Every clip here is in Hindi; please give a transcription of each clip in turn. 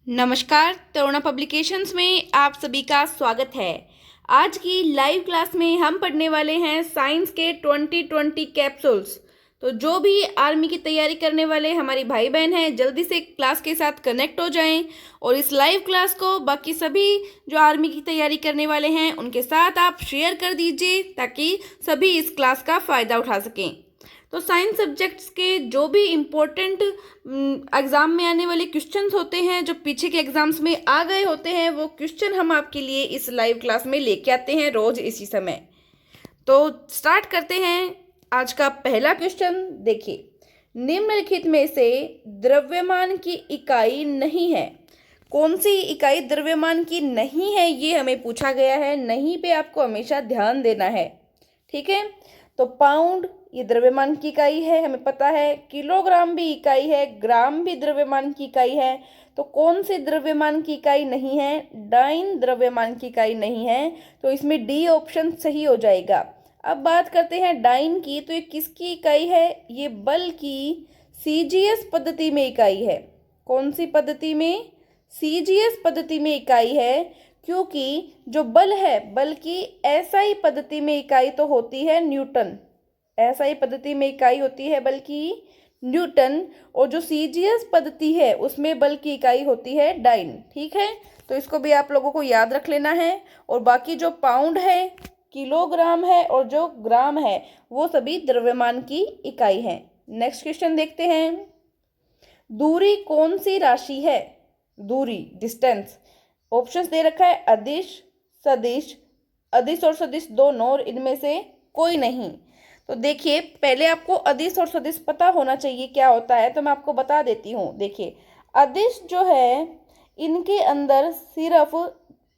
नमस्कार, तरुणा पब्लिकेशंस में आप सभी का स्वागत है। आज की लाइव क्लास में हम पढ़ने वाले हैं साइंस के 2020 कैप्सूल्स। तो जो भी आर्मी की तैयारी करने वाले हमारी भाई बहन हैं, जल्दी से क्लास के साथ कनेक्ट हो जाएं और इस लाइव क्लास को बाकी सभी जो आर्मी की तैयारी करने वाले हैं उनके साथ आप शेयर कर दीजिए ताकि सभी इस क्लास का फ़ायदा उठा सकें। तो साइंस सब्जेक्ट्स के जो भी इम्पोर्टेंट एग्ज़ाम में आने वाले क्वेश्चंस होते हैं, जो पीछे के एग्ज़ाम्स में आ गए होते हैं, वो क्वेश्चन हम आपके लिए इस लाइव क्लास में लेके आते हैं रोज़ इसी समय। तो स्टार्ट करते हैं आज का पहला क्वेश्चन। देखिए, निम्नलिखित में से द्रव्यमान की इकाई नहीं है। कौन सी इकाई द्रव्यमान की नहीं है, ये हमें पूछा गया है। नहीं पे आपको हमेशा ध्यान देना है, ठीक है। तो पाउंड ये द्रव्यमान की इकाई है, हमें पता है। किलोग्राम भी इकाई है, ग्राम भी द्रव्यमान की इकाई है। तो कौन सी द्रव्यमान की इकाई नहीं है? डाइन द्रव्यमान की इकाई नहीं है। तो इसमें डी ऑप्शन सही हो जाएगा। अब बात करते हैं डाइन की। तो ये किसकी इकाई है? ये बल की सीजीएस पद्धति में इकाई है। कौन सी पद्धति में? सीजीएस पद्धति में इकाई है, क्योंकि जो बल है, बल की एसआई पद्धति में इकाई तो होती है न्यूटन। एसआई पद्धति में इकाई होती है बल की न्यूटन, और जो सीजीएस पद्धति है उसमें बल की इकाई होती है डाइन, ठीक है। तो इसको भी आप लोगों को याद रख लेना है। और बाकी जो पाउंड है, किलोग्राम है और जो ग्राम है, वो सभी द्रव्यमान की इकाई है। नेक्स्ट क्वेश्चन देखते हैं। दूरी कौन सी राशि है? दूरी, डिस्टेंस। ऑप्शंस दे रखा है अदिश, सदिश, अदिश और सदिश दोनों, और इनमें से कोई नहीं। तो देखिए, पहले आपको अदिश और सदिश पता होना चाहिए क्या होता है, तो मैं आपको बता देती हूँ। देखिए, अदिश जो है, इनके अंदर सिर्फ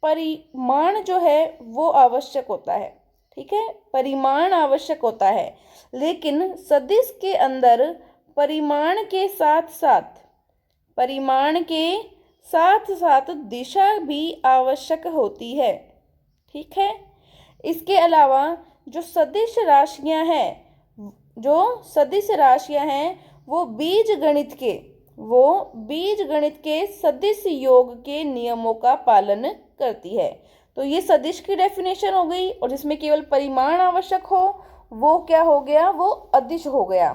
परिमाण जो है वो आवश्यक होता है, ठीक है, परिमाण आवश्यक होता है। लेकिन सदिश के अंदर परिमाण के साथ साथ दिशा भी आवश्यक होती है, ठीक है। इसके अलावा जो सदिश राशियां हैं वो बीज गणित के सदिश योग के नियमों का पालन करती है। तो ये सदिश की डेफिनेशन हो गई, और जिसमें केवल परिमाण आवश्यक हो वो क्या हो गया? वो अदिश हो गया।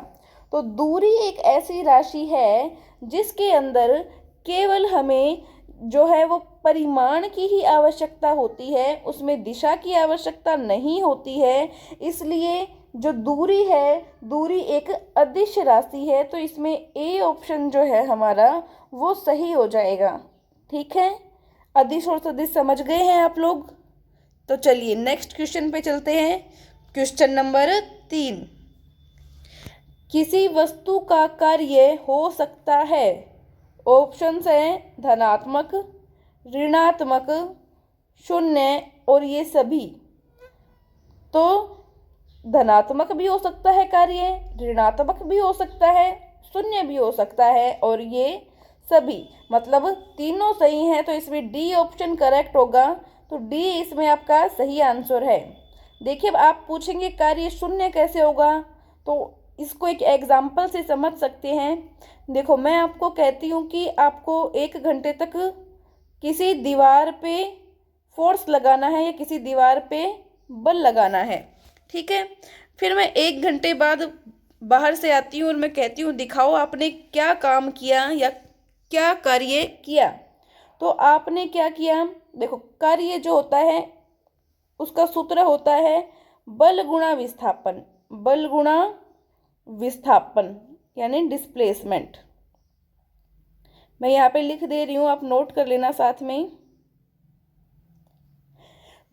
तो दूरी एक ऐसी राशि है जिसके अंदर केवल हमें जो है वो परिमाण की ही आवश्यकता होती है, उसमें दिशा की आवश्यकता नहीं होती है। इसलिए जो दूरी है, दूरी एक अदिश राशि है। तो इसमें ए ऑप्शन जो है हमारा वो सही हो जाएगा, ठीक है। अदिश और सदिश समझ गए हैं आप लोग? तो चलिए नेक्स्ट क्वेश्चन पे चलते हैं। Question number 3। किसी वस्तु का कार्य हो सकता है, ऑप्शंस हैं धनात्मक, ऋणात्मक, शून्य और ये सभी। तो धनात्मक भी हो सकता है कार्य, ऋणात्मक भी हो सकता है, शून्य भी हो सकता है, और ये सभी, मतलब तीनों सही हैं। तो इसमें डी ऑप्शन करेक्ट होगा। तो डी इसमें आपका सही आंसर है। देखिए, अब आप पूछेंगे कार्य शून्य कैसे होगा, तो इसको एक एग्जाम्पल से समझ सकते हैं। देखो, मैं आपको कहती हूँ कि आपको 1 घंटे तक किसी दीवार पे फोर्स लगाना है या किसी दीवार पे बल लगाना है, ठीक है। फिर मैं 1 घंटे बाद बाहर से आती हूँ और मैं कहती हूँ दिखाओ आपने क्या काम किया या क्या कार्य किया। तो आपने क्या किया? देखो, कार्य जो होता है उसका सूत्र होता है बल गुणा विस्थापन, यानी डिस्प्लेसमेंट। मैं यहाँ पे लिख दे रही हूँ, आप नोट कर लेना साथ में।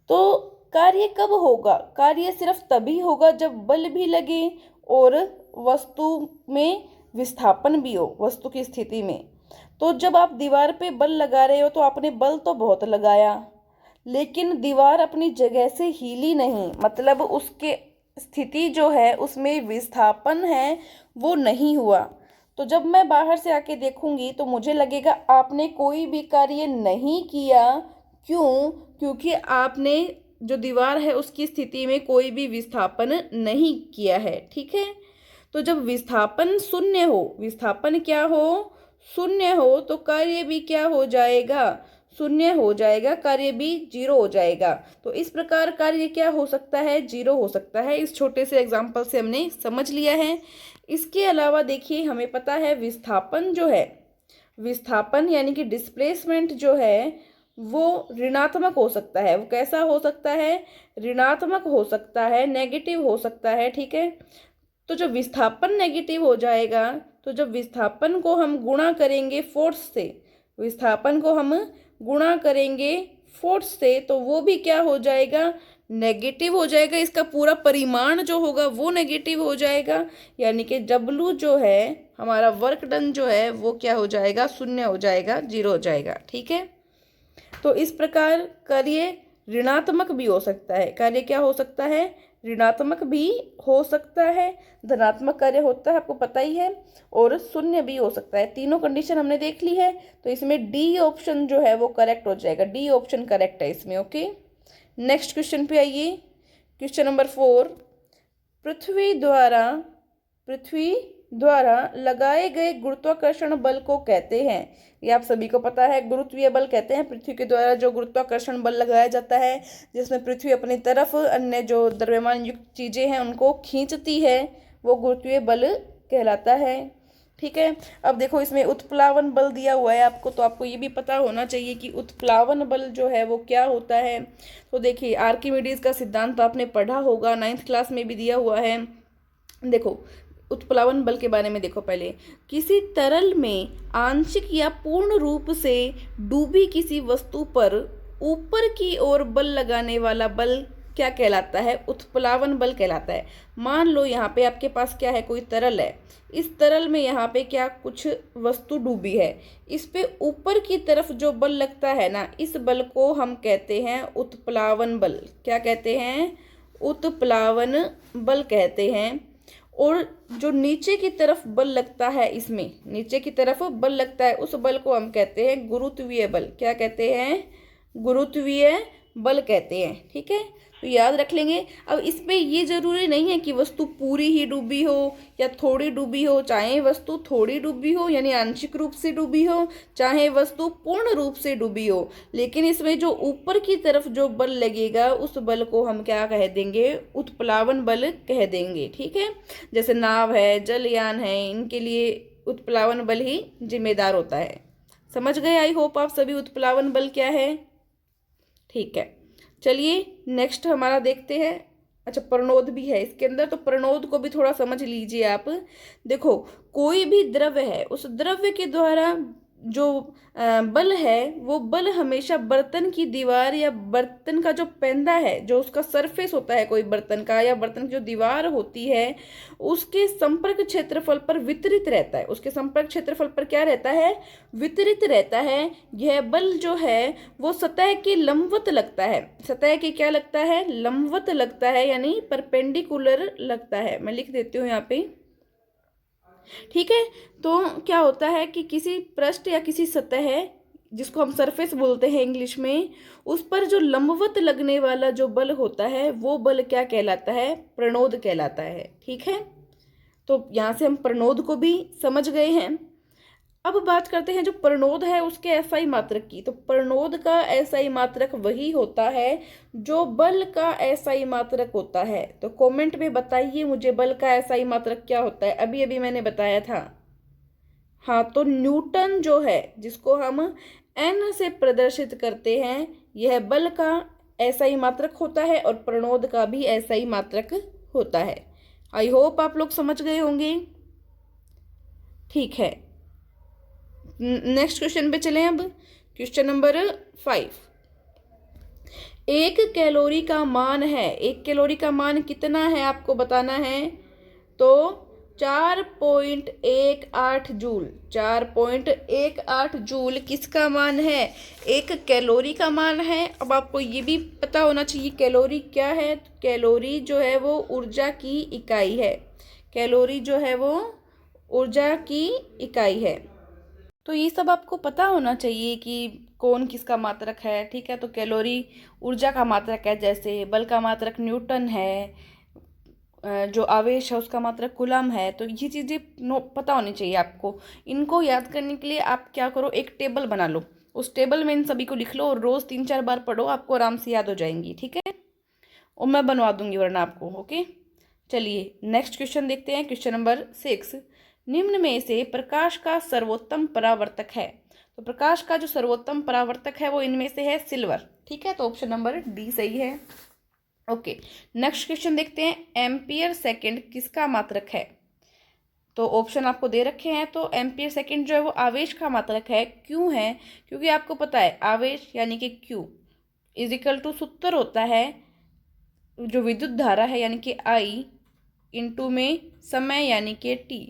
तो कार्य कब होगा? कार्य सिर्फ तभी होगा जब बल भी लगे और वस्तु में विस्थापन भी हो, वस्तु की स्थिति में। तो जब आप दीवार पे बल लगा रहे हो तो आपने बल तो बहुत लगाया, लेकिन दीवार अपनी जगह से हिली नहीं, मतलब उसके स्थिति जो है उसमें विस्थापन है वो नहीं हुआ। तो जब मैं बाहर से आके देखूंगी तो मुझे लगेगा आपने कोई भी कार्य नहीं किया। क्यों? क्योंकि आपने जो दीवार है उसकी स्थिति में कोई भी विस्थापन नहीं किया है, ठीक है। तो जब विस्थापन शून्य हो, विस्थापन क्या हो? शून्य हो तो कार्य भी क्या हो जाएगा, शून्य हो जाएगा, कार्य भी जीरो हो जाएगा। तो इस प्रकार कार्य क्या हो सकता है, जीरो हो सकता है। इस छोटे से एग्जाम्पल से हमने समझ लिया है। इसके अलावा देखिए हमें पता है विस्थापन जो है, विस्थापन यानी कि डिस्प्लेसमेंट जो है वो ऋणात्मक हो सकता है। वो कैसा हो सकता है, ऋणात्मक हो सकता है, नेगेटिव हो सकता है। ठीक है, तो जब विस्थापन नेगेटिव हो जाएगा, तो जब विस्थापन को हम गुणा करेंगे फोर्स से, विस्थापन को हम गुणा करेंगे फोर्स से, तो वो भी क्या हो जाएगा, नेगेटिव हो जाएगा। इसका पूरा परिमाण जो होगा वो नेगेटिव हो जाएगा, यानी कि डब्लू जो है हमारा वर्क डन जो है वो क्या हो जाएगा, शून्य हो जाएगा, जीरो हो जाएगा। ठीक है, तो इस प्रकार कार्य ऋणात्मक भी हो सकता है। कार्य क्या हो सकता है, ऋणात्मक भी हो सकता है, धनात्मक कार्य होता है आपको पता ही है, और शून्य भी हो सकता है। तीनों कंडीशन हमने देख ली है, तो इसमें डी ऑप्शन जो है वो करेक्ट हो जाएगा। डी ऑप्शन करेक्ट है इसमें। ओके, नेक्स्ट क्वेश्चन पे आइए। क्वेश्चन नंबर 4, पृथ्वी द्वारा लगाए गए गुरुत्वाकर्षण बल को कहते हैं। ये आप सभी को पता है, गुरुत्वीय बल कहते हैं पृथ्वी के द्वारा जो गुरुत्वाकर्षण बल लगाया जाता है, जिसमें पृथ्वी अपनी तरफ अन्य जो द्रव्यमान युक्त चीजें हैं उनको खींचती है, वो गुरुत्वीय बल कहलाता है। ठीक है, अब देखो इसमें उत्प्लावन बल दिया हुआ है आपको, तो आपको ये भी पता होना चाहिए कि उत्प्लावन बल जो है वो क्या होता है। तो देखिए आर्किमिडीज का सिद्धांत तो आपने पढ़ा होगा, 9th क्लास में भी दिया हुआ है। देखो उत्प्लावन बल के बारे में देखो पहले, किसी तरल में आंशिक या पूर्ण रूप से डूबी किसी वस्तु पर ऊपर की ओर बल लगाने वाला बल क्या कहलाता है, उत्प्लावन बल कहलाता है। मान लो यहाँ पे आपके पास क्या है, कोई तरल है, इस तरल में यहाँ पे क्या कुछ वस्तु डूबी है, इस पे ऊपर की तरफ जो बल लगता है ना, इस बल को हम कहते हैं उत्प्लावन बल। क्या कहते हैं, उत्प्लावन बल कहते हैं। और जो नीचे की तरफ बल लगता है, इसमें नीचे की तरफ बल लगता है, उस बल को हम कहते हैं गुरुत्वीय बल। क्या कहते हैं, गुरुत्वीय बल कहते हैं। ठीक है, तो याद रख लेंगे। अब इसमें ये जरूरी नहीं है कि वस्तु पूरी ही डूबी हो या थोड़ी डूबी हो, चाहे वस्तु थोड़ी डूबी हो यानी आंशिक रूप से डूबी हो, चाहे वस्तु पूर्ण रूप से डूबी हो, लेकिन इसमें जो ऊपर की तरफ जो बल लगेगा उस बल को हम क्या कह देंगे, उत्प्लावन बल कह देंगे। ठीक है, जैसे नाव है, जलयान है, इनके लिए उत्प्लावन बल ही जिम्मेदार होता है। समझ गए, आई होप आप सभी उत्प्लावन बल क्या है। ठीक है, चलिए नेक्स्ट हमारा देखते हैं। अच्छा, प्रणोद भी है इसके अंदर, तो प्रणोद को भी थोड़ा समझ लीजिए आप। देखो कोई भी द्रव्य है, उस द्रव्य के द्वारा जो बल है, वो बल हमेशा बर्तन की दीवार या बर्तन का जो पेंदा है, जो उसका सरफेस होता है कोई बर्तन का, या बर्तन की जो दीवार होती है, उसके संपर्क क्षेत्रफल पर वितरित रहता है। उसके संपर्क क्षेत्रफल पर क्या रहता है, वितरित रहता है। यह बल जो है वो सतह के लंबवत लगता है। सतह के क्या लगता है, लंबवत लगता है, यानी परपेंडिकुलर लगता है। मैं लिख देती हूँ यहाँ पे। ठीक है, तो क्या होता है कि किसी पृष्ठ या किसी सतह है, जिसको हम सरफेस बोलते हैं इंग्लिश में, उस पर जो लंबवत लगने वाला जो बल होता है वो बल क्या कहलाता है, प्रणोद कहलाता है। ठीक है, तो यहाँ से हम प्रणोद को भी समझ गए हैं। अब बात करते हैं जो प्रणोद है उसके एसआई मात्रक की। तो प्रणोद का एसआई मात्रक वही होता है जो बल का एसआई मात्रक होता है। तो कमेंट में बताइए मुझे बल का एसआई मात्रक क्या होता है। अभी अभी मैंने बताया था। हाँ, तो न्यूटन जो है, जिसको हम एन से प्रदर्शित करते हैं, यह बल का एसआई मात्रक होता है और प्रणोद का भी एसआई मात्रक होता है। आई होप आप लोग समझ गए होंगे। ठीक है, नेक्स्ट क्वेश्चन पे चलें। अब क्वेश्चन नंबर 5, 1 कैलोरी का मान है। 1 कैलोरी का मान कितना है आपको बताना है। तो 4.18 जूल। 4.18 जूल किसका मान है, 1 कैलोरी का मान है। अब आपको ये भी पता होना चाहिए कैलोरी क्या है। तो कैलोरी जो है वो ऊर्जा की इकाई है। कैलोरी जो है वो ऊर्जा की इकाई है। तो ये सब आपको पता होना चाहिए कि कौन किसका मात्रक है। ठीक है, तो कैलोरी ऊर्जा का मात्रक है, जैसे बल का मात्रक न्यूटन है, जो आवेश है उसका मात्रक कूलम है। तो ये चीज़ें पता होनी चाहिए आपको। इनको याद करने के लिए आप क्या करो, एक टेबल बना लो, उस टेबल में इन सभी को लिख लो और रोज़ 3-4 बार पढ़ो, आपको आराम से याद हो जाएंगी। ठीक है, और मैं बनवा दूंगी वरना आपको। ओके, चलिए नेक्स्ट क्वेश्चन देखते हैं। क्वेश्चन नंबर 6, निम्न में से प्रकाश का सर्वोत्तम परावर्तक है। तो प्रकाश का जो सर्वोत्तम परावर्तक है वो इनमें से है सिल्वर। ठीक है, तो ऑप्शन नंबर डी सही है। ओके, नेक्स्ट क्वेश्चन देखते हैं। एम्पियर सेकंड किसका मात्रक है? तो ऑप्शन आपको दे रखे हैं। तो एम्पियर सेकंड जो है वो आवेश का मात्रक है। क्यों है? क्योंकि आपको पता है आवेश यानी कि Q इजिकल टू सूत्र होता है जो विद्युत धारा है यानी कि I इंटू में समय यानी कि T।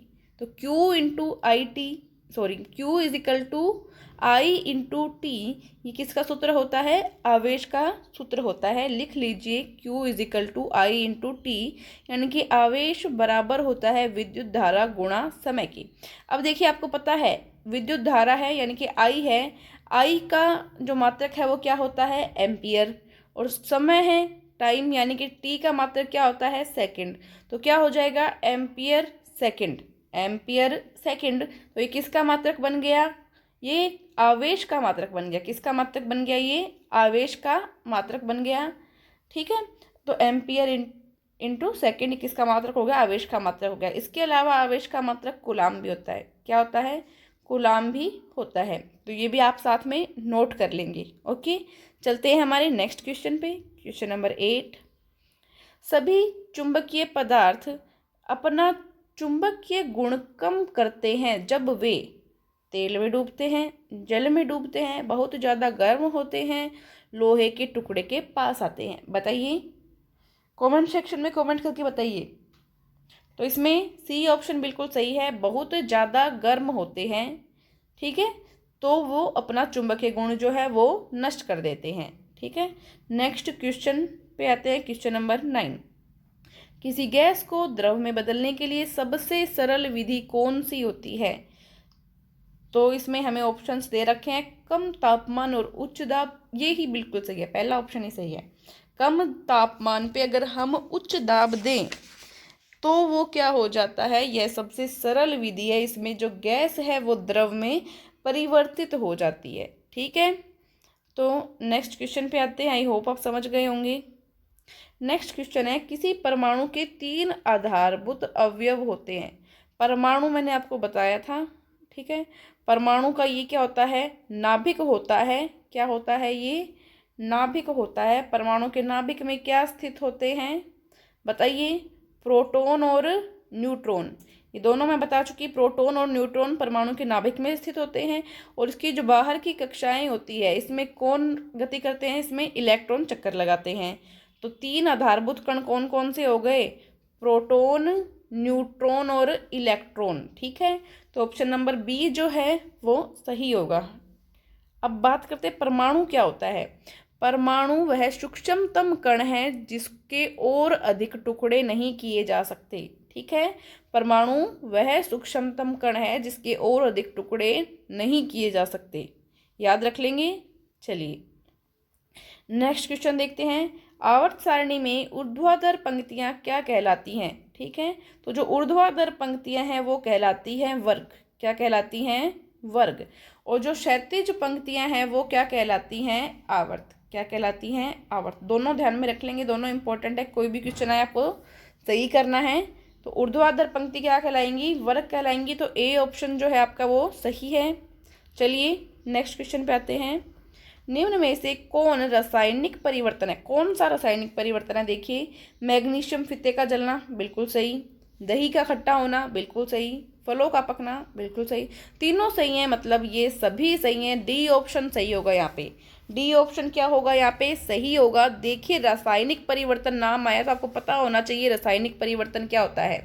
तो Q into I T Q equal to I into T, ये किसका सूत्र होता है? आवेश का सूत्र होता है। लिख लीजिए Q equal to I into T, यानी कि आवेश बराबर होता है विद्युत धारा गुणा समय की। अब देखिए आपको पता है विद्युत धारा है यानी कि I है, I का जो मात्रक है वो क्या होता है? एम्पियर। और समय है टाइम यानी कि T का मात्रक क्या होता है? सेकंड। तो क्या हो जाएगा? Ampere second. एम्पियर सेकंड, तो ये किसका मात्रक बन गया? ये आवेश का मात्रक बन गया। किसका मात्रक बन गया? ये आवेश का मात्रक बन गया। ठीक है, तो एम्पियर इंटू सेकेंड किसका मात्रक हो गया? आवेश का मात्रक हो गया। इसके अलावा आवेश का मात्रक कूलाम भी होता है। क्या होता है? कूलाम भी होता है। तो ये भी आप साथ में नोट कर लेंगे। ओके, चलते हैं हमारे नेक्स्ट क्वेश्चन पे। क्वेश्चन नंबर 8, सभी चुंबकीय पदार्थ अपना चुंबकीय गुण कम करते हैं जब वे तेल में डूबते हैं, जल में डूबते हैं, बहुत ज़्यादा गर्म होते हैं, लोहे के टुकड़े के पास आते हैं। बताइए, कमेंट सेक्शन में कमेंट करके बताइए। तो इसमें सी ऑप्शन बिल्कुल सही है, बहुत ज़्यादा गर्म होते हैं। ठीक है, तो वो अपना चुंबकीय गुण जो है वो नष्ट कर देते हैं। ठीक है, नेक्स्ट क्वेश्चन पे आते हैं। क्वेश्चन नंबर 9, किसी गैस को द्रव में बदलने के लिए सबसे सरल विधि कौन सी होती है? तो इसमें हमें ऑप्शंस दे रखे हैं, कम तापमान और उच्च दाब। ये ही बिल्कुल सही है, पहला ऑप्शन ही सही है। कम तापमान पे अगर हम उच्च दाब दें तो वो क्या हो जाता है? यह सबसे सरल विधि है। इसमें जो गैस है वो द्रव में परिवर्तित हो जाती है। ठीक है, तो नेक्स्ट क्वेश्चन पे आते हैं। आई होप आप समझ गए होंगे। नेक्स्ट क्वेश्चन है, किसी परमाणु के 3 आधारभूत अवयव होते हैं। परमाणु मैंने आपको बताया था। ठीक है, परमाणु का ये क्या होता है? नाभिक होता है। क्या होता है? ये नाभिक होता है। परमाणु के नाभिक में क्या स्थित होते हैं? बताइए। प्रोटॉन और न्यूट्रॉन, ये दोनों मैं बता चुकी। प्रोटॉन और न्यूट्रॉन परमाणु के नाभिक में स्थित होते हैं। और इसकी जो बाहर की कक्षाएं होती है इसमें कौन गति करते हैं? इसमें इलेक्ट्रॉन चक्कर लगाते हैं। तो 3 आधारभूत कण कौन कौन से हो गए? प्रोटॉन, न्यूट्रॉन और इलेक्ट्रॉन। ठीक है, तो ऑप्शन नंबर बी जो है वो सही होगा। अब बात करते हैं परमाणु क्या होता है। परमाणु वह सूक्ष्मतम कण है जिसके और अधिक टुकड़े नहीं किए जा सकते। ठीक है, परमाणु वह सूक्ष्मतम कण है जिसके और अधिक टुकड़े नहीं किए जा सकते। याद रख लेंगे। चलिए नेक्स्ट क्वेश्चन देखते हैं। आवर्त सारणी में ऊर्ध्वाधर पंक्तियां क्या कहलाती हैं? ठीक है, तो जो ऊर्ध्वाधर पंक्तियां हैं वो कहलाती हैं वर्ग। क्या कहलाती हैं? वर्ग। और जो क्षैतिज पंक्तियां हैं वो क्या कहलाती हैं? आवर्त। क्या कहलाती हैं? आवर्त। दोनों ध्यान में रख लेंगे, दोनों इंपॉर्टेंट है। कोई भी क्वेश्चन है आपको सही करना है। तो ऊर्ध्वाधर पंक्ति क्या कहलाएंगी? वर्ग कहलाएंगी। तो ए ऑप्शन जो है आपका वो सही है। चलिए नेक्स्ट क्वेश्चन पे आते हैं। निम्न में से कौन रासायनिक परिवर्तन है? कौन सा रासायनिक परिवर्तन है? देखिए, मैग्नीशियम फीते का जलना, बिल्कुल सही। दही का खट्टा होना, बिल्कुल सही। फलों का पकना, बिल्कुल सही। तीनों सही हैं, मतलब ये सभी सही हैं। डी ऑप्शन सही होगा यहाँ पे। डी ऑप्शन क्या होगा यहाँ पे? सही होगा। देखिए, रासायनिक परिवर्तन नाम आया तो आपको पता होना चाहिए रासायनिक परिवर्तन क्या होता है।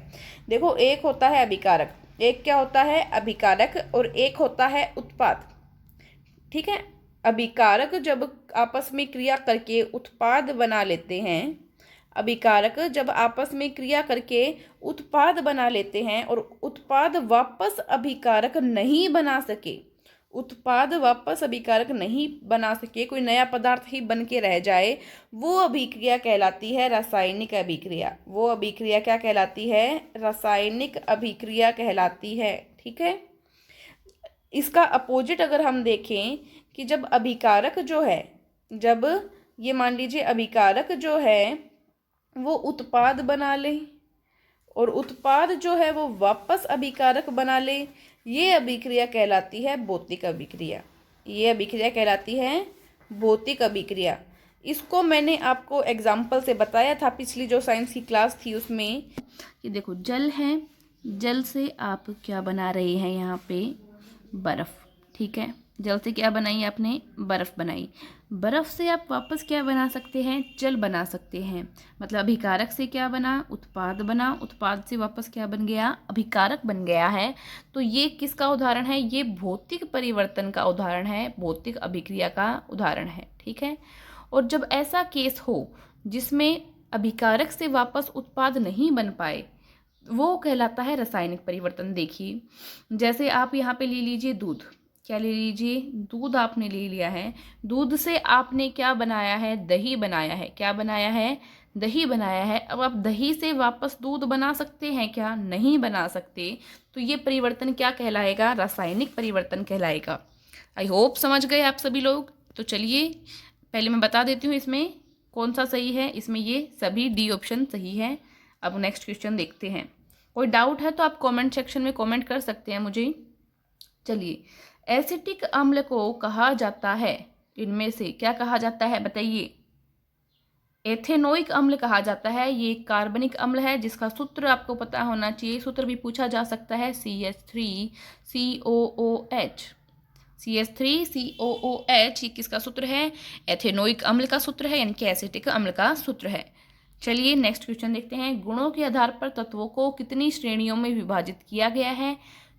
देखो, एक होता है अभिकारक, एक क्या होता है? अभिकारक, और एक होता है उत्पाद। ठीक है, अभिकारक जब आपस में क्रिया करके उत्पाद बना लेते हैं, अभिकारक जब आपस में क्रिया करके उत्पाद बना लेते हैं और उत्पाद वापस अभिकारक नहीं बना सके, उत्पाद वापस अभिकारक नहीं बना सके, कोई नया पदार्थ ही बन के रह जाए, वो अभिक्रिया कहलाती है रासायनिक अभिक्रिया। वो अभिक्रिया क्या कहलाती है? रासायनिक अभिक्रिया कहलाती है। ठीक है। इसका अपोजिट अगर हम देखें कि जब अभिकारक जो है, जब ये मान लीजिए अभिकारक जो है वो उत्पाद बना ले और उत्पाद जो है वो वापस अभिकारक बना ले, ये अभिक्रिया कहलाती है भौतिक अभिक्रिया। ये अभिक्रिया कहलाती है भौतिक अभिक्रिया। इसको मैंने आपको एग्जाम्पल से बताया था पिछली जो साइंस की क्लास थी उसमें। ये देखो जल है, जल से आप क्या बना रहे हैं यहाँ पे? बर्फ़। ठीक है, जल से क्या बनाई आपने? बर्फ़ बनाई। बर्फ़ से आप वापस क्या बना सकते हैं? जल बना सकते हैं। मतलब अभिकारक से क्या बना? उत्पाद बना। उत्पाद से वापस क्या बन गया? अभिकारक बन गया है। तो ये किसका उदाहरण है? ये भौतिक परिवर्तन का उदाहरण है, भौतिक अभिक्रिया का उदाहरण है। ठीक है। और जब ऐसा केस हो जिसमें अभिकारक से वापस उत्पाद नहीं बन पाए, वो कहलाता है रासायनिक परिवर्तन। देखिए, जैसे आप यहाँ पे ले लीजिए दूध। क्या ले लीजिए? दूध आपने ले लिया है। दूध से आपने क्या बनाया है? दही बनाया है। क्या बनाया है? दही बनाया है। अब आप दही से वापस दूध बना सकते हैं क्या? नहीं बना सकते। तो ये परिवर्तन क्या कहलाएगा? रासायनिक परिवर्तन कहलाएगा। आई होप समझ गए आप सभी लोग। तो चलिए पहले मैं बता देती हूँ इसमें कौन सा सही है। इसमें ये सभी डी ऑप्शन सही है। अब नेक्स्ट क्वेश्चन देखते हैं। कोई डाउट है तो आप कमेंट सेक्शन में कमेंट कर सकते हैं मुझे। चलिए, एसिटिक अम्ल को कहा जाता है, इनमें से क्या कहा जाता है बताइए? एथेनोइक अम्ल कहा जाता है। ये कार्बनिक अम्ल है जिसका सूत्र आपको पता होना चाहिए। सूत्र भी पूछा जा सकता है, CH3COOH। CH3COOH ये किसका सूत्र है? एथेनोइक अम्ल का सूत्र है, यानी कि एसिटिक अम्ल का सूत्र है। चलिए नेक्स्ट क्वेश्चन देखते हैं। गुणों के आधार पर तत्वों को कितनी श्रेणियों में विभाजित किया गया है?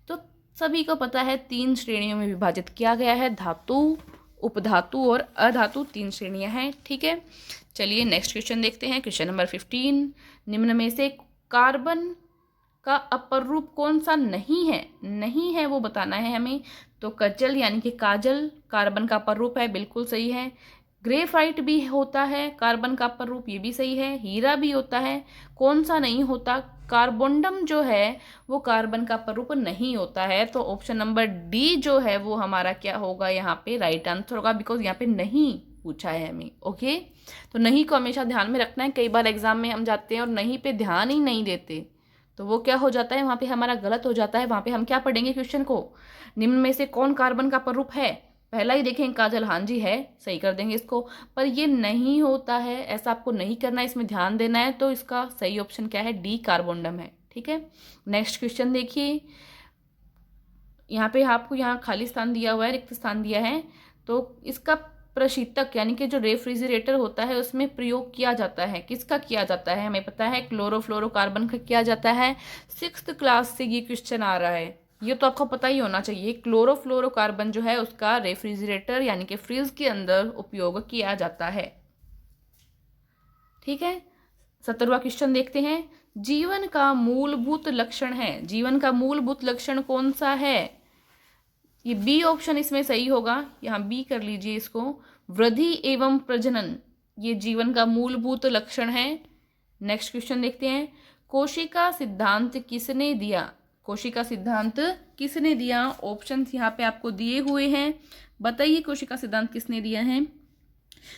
तो सभी को पता है 3 श्रेणियों में विभाजित किया गया है। धातु, उपधातु और अधातु, 3 श्रेणियां हैं। ठीक है। चलिए नेक्स्ट क्वेश्चन देखते हैं। क्वेश्चन नंबर 15, निम्न में से कार्बन का अपर रूप कौन सा नहीं है? नहीं है वो बताना है हमें। तो कजल यानी कि काजल कार्बन का अपर रूप है, बिल्कुल सही है। ग्रेफाइट भी होता है कार्बन का अपर रूप, ये भी सही है। हीरा भी होता है। कौन सा नहीं होता? कार्बोंडम जो है वो कार्बन का अपर रूप नहीं होता है। तो ऑप्शन नंबर डी जो है वो हमारा क्या होगा? यहाँ पे राइट आंसर होगा, बिकॉज यहाँ पे नहीं पूछा है हमें। ओके, तो नहीं को हमेशा ध्यान में रखना है। कई बार एग्जाम में हम जाते हैं और नहीं पे ध्यान ही नहीं देते, तो वो क्या हो जाता है? वहाँ पे हमारा गलत हो जाता है। वहाँ पे हम क्या पढ़ेंगे क्वेश्चन को? निम्न में से कौन कार्बन का अपर रूप है? पहला ही देखें काजल, हाँ जी है, सही कर देंगे इसको। पर ये नहीं होता है, ऐसा आपको नहीं करना है, इसमें ध्यान देना है। तो इसका सही ऑप्शन क्या है? डी कार्बोंडम है। ठीक है। नेक्स्ट क्वेश्चन देखिए, यहाँ पे आपको यहाँ खाली स्थान दिया हुआ है, रिक्त स्थान दिया है। तो इसका प्रशीतक यानी कि जो रेफ्रिजरेटर होता है उसमें प्रयोग किया जाता है, किसका किया जाता है? हमें पता है क्लोरोफ्लोरोकार्बन का किया जाता है। 6th क्लास से ये क्वेश्चन आ रहा है, ये तो आपको पता ही होना चाहिए। क्लोरोफ्लोरोकार्बन जो है उसका रेफ्रिजरेटर यानी कि फ्रिज के अंदर उपयोग किया जाता है। ठीक है। 17वां क्वेश्चन देखते हैं। जीवन का मूलभूत लक्षण है। जीवन का मूलभूत लक्षण कौन सा है? ये बी ऑप्शन इसमें सही होगा। यहाँ बी कर लीजिए इसको। वृद्धि एवं प्रजनन ये जीवन का मूलभूत लक्षण है। नेक्स्ट क्वेश्चन देखते हैं। कोशिका सिद्धांत किसने दिया? कोशिका सिद्धांत किसने दिया? ऑप्शंस यहाँ पे आपको दिए हुए हैं, बताइए कोशिका सिद्धांत किसने दिया है?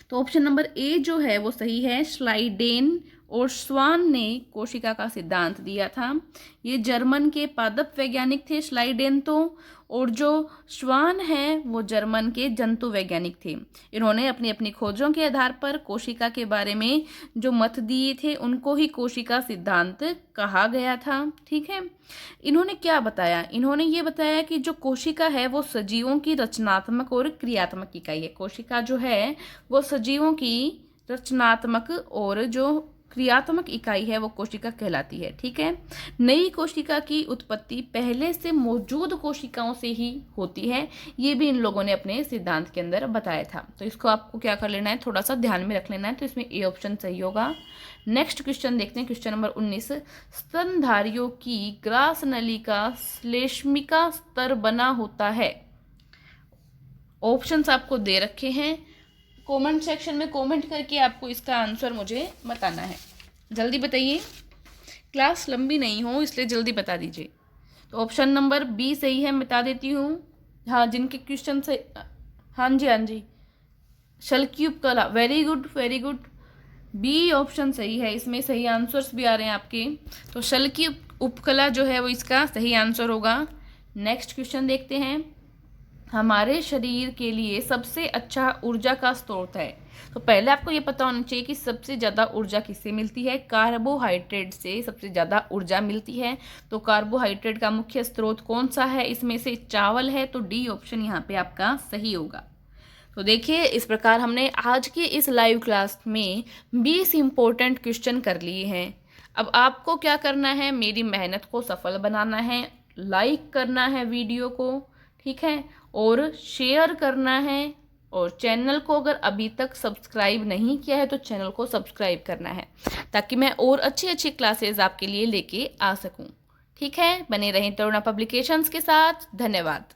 तो ऑप्शन नंबर ए जो है वो सही है। श्लाइडेन और स्वान ने कोशिका का सिद्धांत दिया था। ये जर्मन के पादप वैज्ञानिक थे श्लाइडेन तो, और जो श्वान है वो जर्मन के जंतु वैज्ञानिक थे। इन्होंने अपनी अपनी खोजों के आधार पर कोशिका के बारे में जो मत दिए थे उनको ही कोशिका सिद्धांत कहा गया था। ठीक है। इन्होंने क्या बताया? इन्होंने ये बताया कि जो कोशिका है वो सजीवों की रचनात्मक और क्रियात्मक इकाई है। कोशिका जो है वो सजीवों की रचनात्मक और जो क्रियात्मक इकाई है वो कोशिका कहलाती है। ठीक है। नई कोशिका की उत्पत्ति पहले से मौजूद कोशिकाओं से ही होती है, ये भी इन लोगों ने अपने सिद्धांत के अंदर बताया था। तो इसको आपको क्या कर लेना है? थोड़ा सा ध्यान में रख लेना है। तो इसमें ए ऑप्शन सही होगा। नेक्स्ट क्वेश्चन देखते हैं। क्वेश्चन नंबर 19, स्तनधारियों की ग्रास नली का श्लेष्मिका स्तर बना होता है। ऑप्शंस आपको दे रखे हैं, कमेंट सेक्शन में कमेंट करके आपको इसका आंसर मुझे बताना है। जल्दी बताइए, क्लास लंबी नहीं हो इसलिए जल्दी बता दीजिए। तो ऑप्शन नंबर बी सही है, बता देती हूँ। हाँ, जिनके क्वेश्चन से, हाँ जी हाँ जी, शल की उपकला, very good very good, B option सही है, इसमें सही आंसर्स भी आ रहे हैं आपके। तो शल की उपकला जो है वो इसका सही आंसर होगा। नेक्स्ट क्वेश्चन देखते हैं। हमारे शरीर के लिए सबसे अच्छा ऊर्जा का स्रोत है। तो पहले आपको ये पता होना चाहिए कि सबसे ज़्यादा ऊर्जा किससे मिलती है। कार्बोहाइड्रेट से सबसे ज़्यादा ऊर्जा मिलती है। तो कार्बोहाइड्रेट का मुख्य स्रोत कौन सा है, इसमें से चावल है। तो डी ऑप्शन यहाँ पे आपका सही होगा। तो देखिए, इस प्रकार हमने आज की इस लाइव क्लास में 20 इम्पोर्टेंट क्वेश्चन कर लिए हैं। अब आपको क्या करना है, मेरी मेहनत को सफल बनाना है, लाइक करना है वीडियो को, ठीक है, और शेयर करना है, और चैनल को अगर अभी तक सब्सक्राइब नहीं किया है तो चैनल को सब्सक्राइब करना है, ताकि मैं और अच्छी अच्छी क्लासेस आपके लिए लेके आ सकूं। ठीक है, बने रहें तरुणा पब्लिकेशंस के साथ। धन्यवाद।